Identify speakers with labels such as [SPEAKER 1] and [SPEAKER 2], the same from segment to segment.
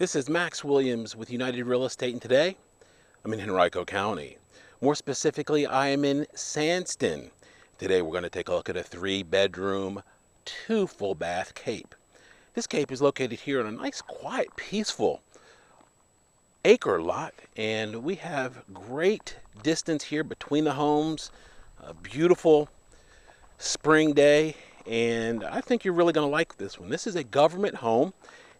[SPEAKER 1] This is Max Williams with United Real Estate, and today I'm in Henrico County. More specifically, I am in Sandston. Today we're going to take a look at a 3-bedroom, 2 full bath cape. This cape is located here on a nice, quiet, peaceful acre lot, and we have great distance here between the homes. A beautiful spring day, and I think you're really going to like this one. This is a government home,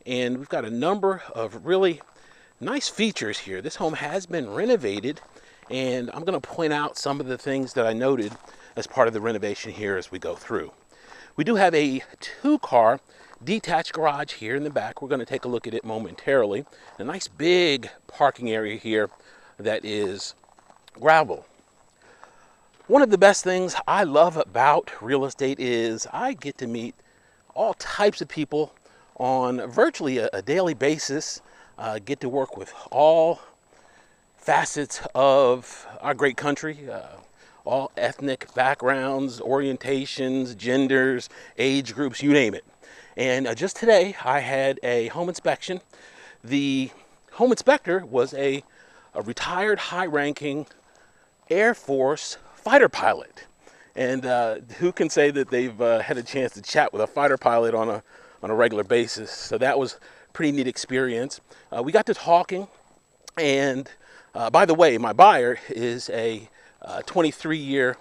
[SPEAKER 1] and we've got a number of really nice features here. This home has been renovated, and I'm going to point out some of the things that I noted as part of the renovation here as we go through. We do have a 2-car detached garage here in the back. We're going to take a look at it momentarily. A nice big parking area here that is gravel. One of the best things I love about real estate is I get to meet all types of people on virtually a daily basis. Get to work with all facets of our great country, all ethnic backgrounds, orientations, genders, age groups, you name it. And just today I had a home inspection. The home inspector was a retired high-ranking Air Force fighter pilot. And who can say that they've had a chance to chat with a fighter pilot on a regular basis? So that was a pretty neat experience. We got to talking, and by the way, my buyer is a 23-year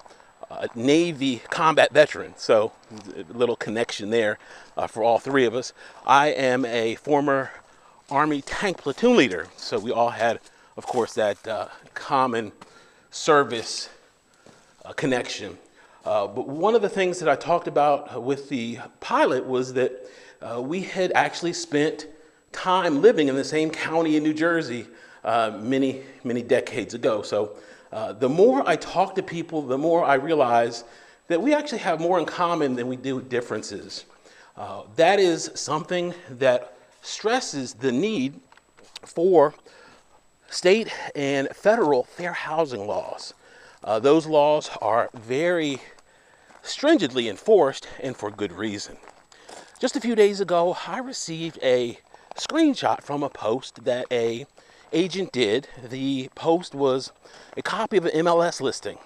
[SPEAKER 1] Navy combat veteran, so a little connection there for all three of us. I am a former Army tank platoon leader, so we all had, of course, that common service connection. But one of the things that I talked about with the pilot was that we had actually spent time living in the same county in New Jersey many decades ago. So the more I talk to people, the more I realize that we actually have more in common than we do differences. That is something that stresses the need for state and federal fair housing laws. Those laws are very stringently enforced, and for good reason. Just a few days ago, I received a screenshot from a post that an agent did. The post was a copy of an MLS listing.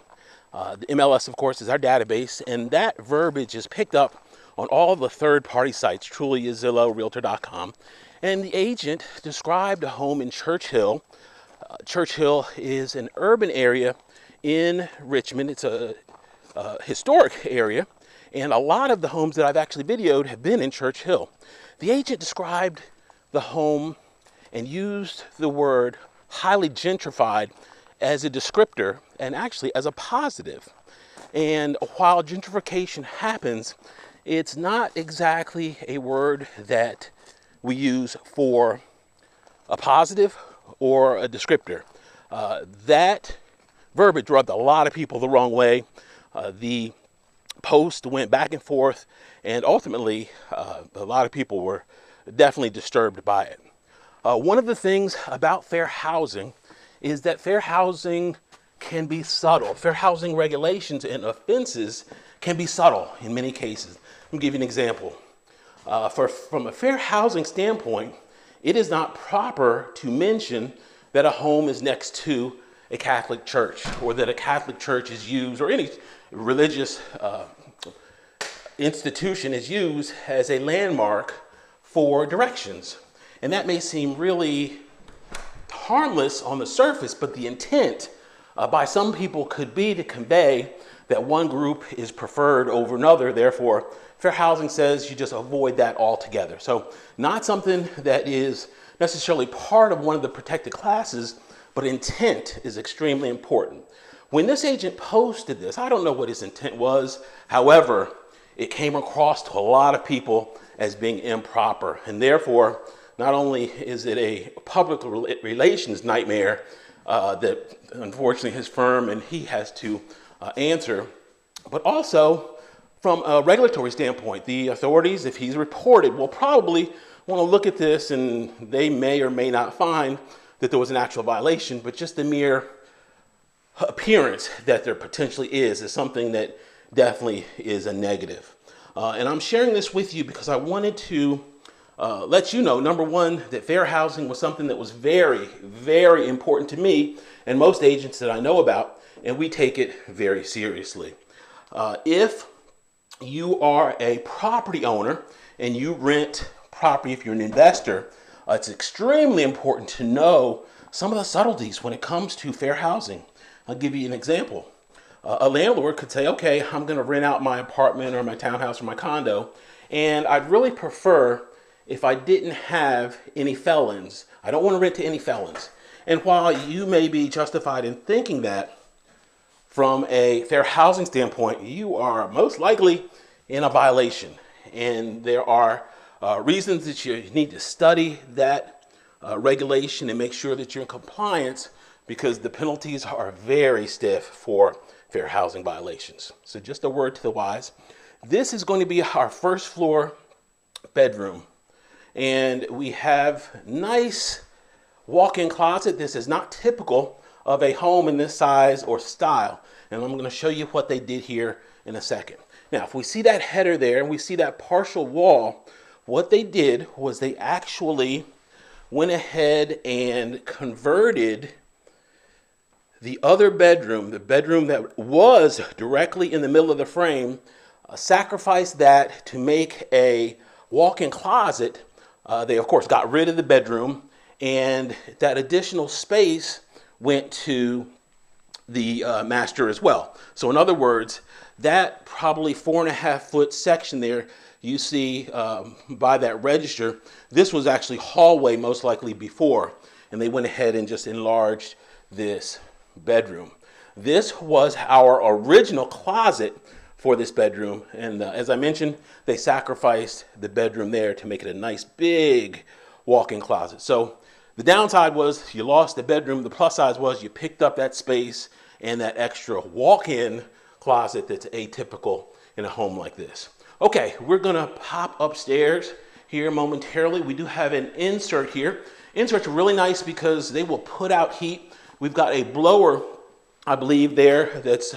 [SPEAKER 1] The MLS, of course, is our database, and that verbiage is picked up on all the third-party sites, Trulia, Zillow, Realtor.com. And the agent described a home in Church Hill. Church Hill is an urban area in Richmond. It's a historic area, and a lot of the homes that I've actually videoed have been in Church Hill. The agent described the home and used the word highly gentrified as a descriptor and actually as a positive. And while gentrification happens, it's not exactly a word that we use for a positive or a descriptor. That verbiage rubbed a lot of people the wrong way. The post went back and forth, and ultimately a lot of people were definitely disturbed by it. One of the things about fair housing is that fair housing can be subtle. Fair housing regulations and offenses can be subtle in many cases. Let me give you an example. From a fair housing standpoint, it is not proper to mention that a home is next to a Catholic church, or that a Catholic church is used, or any religious institution is used as a landmark for directions. And that may seem really harmless on the surface, but the intent by some people could be to convey that one group is preferred over another. Therefore, fair housing says you just avoid that altogether. So not something that is necessarily part of one of the protected classes, but intent is extremely important. When this agent posted this, I don't know what his intent was. However, it came across to a lot of people as being improper. And therefore, not only is it a public relations nightmare that unfortunately his firm and he has to answer, but also from a regulatory standpoint, the authorities, if he's reported, will probably want to look at this, and they may or may not find that there was an actual violation, but just the mere appearance that there potentially is something that definitely is a negative. And I'm sharing this with you because I wanted to lets you know, number one, that fair housing was something that was very, very important to me and most agents that I know about, and we take it very seriously. If you are a property owner and you rent property, if you're an investor, it's extremely important to know some of the subtleties when it comes to fair housing. I'll give you an example. A landlord could say, okay, I'm going to rent out my apartment or my townhouse or my condo, and I'd really prefer if I didn't have any felons. I don't want to rent to any felons. And while you may be justified in thinking that, from a fair housing standpoint, you are most likely in a violation. And there are reasons that you need to study that regulation and make sure that you're in compliance, because the penalties are very stiff for fair housing violations. So just a word to the wise. This is going to be our first floor bedroom. And we have nice walk-in closet. This is not typical of a home in this size or style. And I'm going to show you what they did here in a second. Now, if we see that header there and we see that partial wall, what they did was they actually went ahead and converted the other bedroom, the bedroom that was directly in the middle of the frame, sacrificed that to make a walk-in closet. They, of course, got rid of the bedroom, and that additional space went to the master as well. So in other words, that probably 4.5-foot section there you see by that register, this was actually hallway most likely before, and they went ahead and just enlarged this bedroom. This was our original closet for this bedroom, and as I mentioned, they sacrificed the bedroom there to make it a nice big walk-in closet. So the downside was you lost the bedroom. The plus side was you picked up that space and that extra walk-in closet that's atypical in a home like this. Okay, we're gonna pop upstairs here momentarily. We do have an insert here. Inserts are really nice because they will put out heat. We've got a blower, I believe there, that's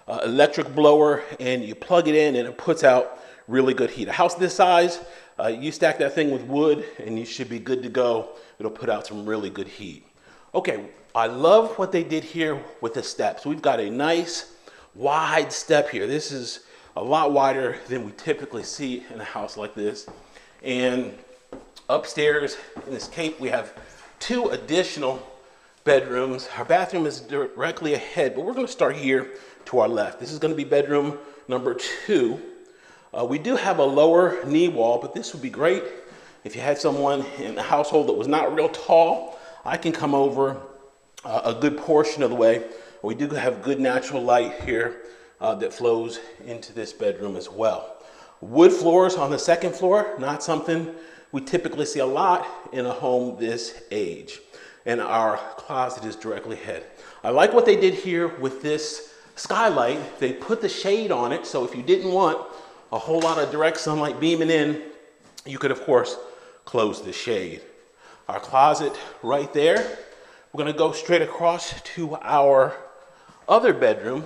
[SPEAKER 1] electric blower, and you plug it in and it puts out really good heat. A house this size, you stack that thing with wood and you should be good to go. It'll put out some really good heat. Okay, I love what they did here with the steps. We've got a nice wide step here. This is a lot wider than we typically see in a house like this. And upstairs in this cape, we have 2 additional bedrooms. Our bathroom is directly ahead, but we're going to start here to our left. This is going to be bedroom number 2. We do have a lower knee wall, but this would be great if you had someone in the household that was not real tall. I can come over a good portion of the way. We do have good natural light here that flows into this bedroom as well. Wood floors on the second floor, not something we typically see a lot in a home this age. And our closet is directly ahead. I like what they did here with this skylight. They put the shade on it, so if you didn't want a whole lot of direct sunlight beaming in, you could, of course, close the shade. Our closet right there. We're going to go straight across to our other bedroom.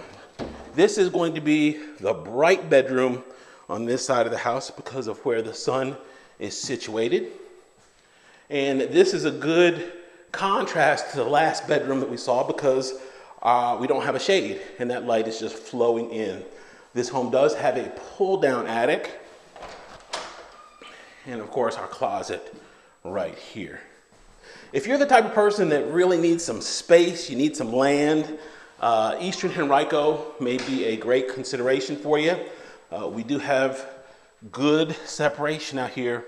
[SPEAKER 1] This is going to be the bright bedroom on this side of the house because of where the sun is situated. And this is a good contrast to the last bedroom that we saw because we don't have a shade and that light is just flowing in. This home does have a pull-down attic, and of course our closet right here. If you're the type of person that really needs some space, you need some land, Eastern Henrico may be a great consideration for you. We do have good separation out here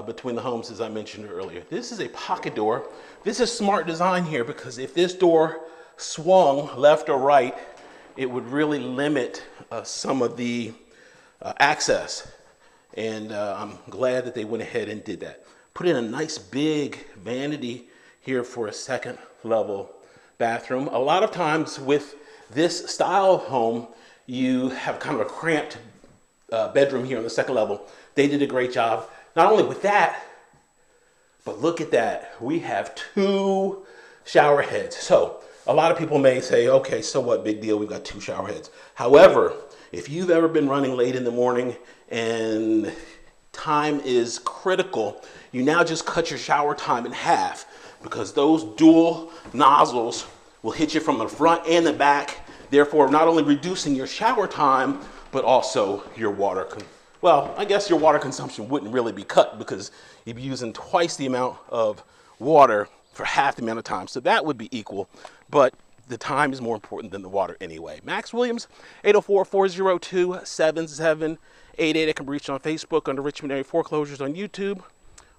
[SPEAKER 1] between the homes, as I mentioned earlier. This is a pocket door. This is smart design here because if this door swung left or right, it would really limit some of the access. And I'm glad that they went ahead and did that. Put in a nice big vanity here for a second level bathroom. A lot of times with this style of home, you have kind of a cramped bedroom here on the second level. They did a great job. Not only with that, but look at that. We have 2 shower heads. So a lot of people may say, okay, so what, big deal, we've got 2 shower heads. However, if you've ever been running late in the morning and time is critical. You now just cut your shower time in half because those dual nozzles will hit you from the front and the back, therefore not only reducing your shower time, but also your water well, I guess your water consumption wouldn't really be cut because you'd be using twice the amount of water for half the amount of time. So that would be equal, but the time is more important than the water anyway. Max Williams, 804-402-7788. I can be reached on Facebook under Richmond Area Foreclosures, on YouTube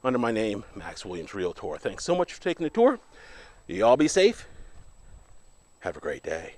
[SPEAKER 1] under my name, Max Williams Realtor. Thanks so much for taking the tour. You all be safe. Have a great day.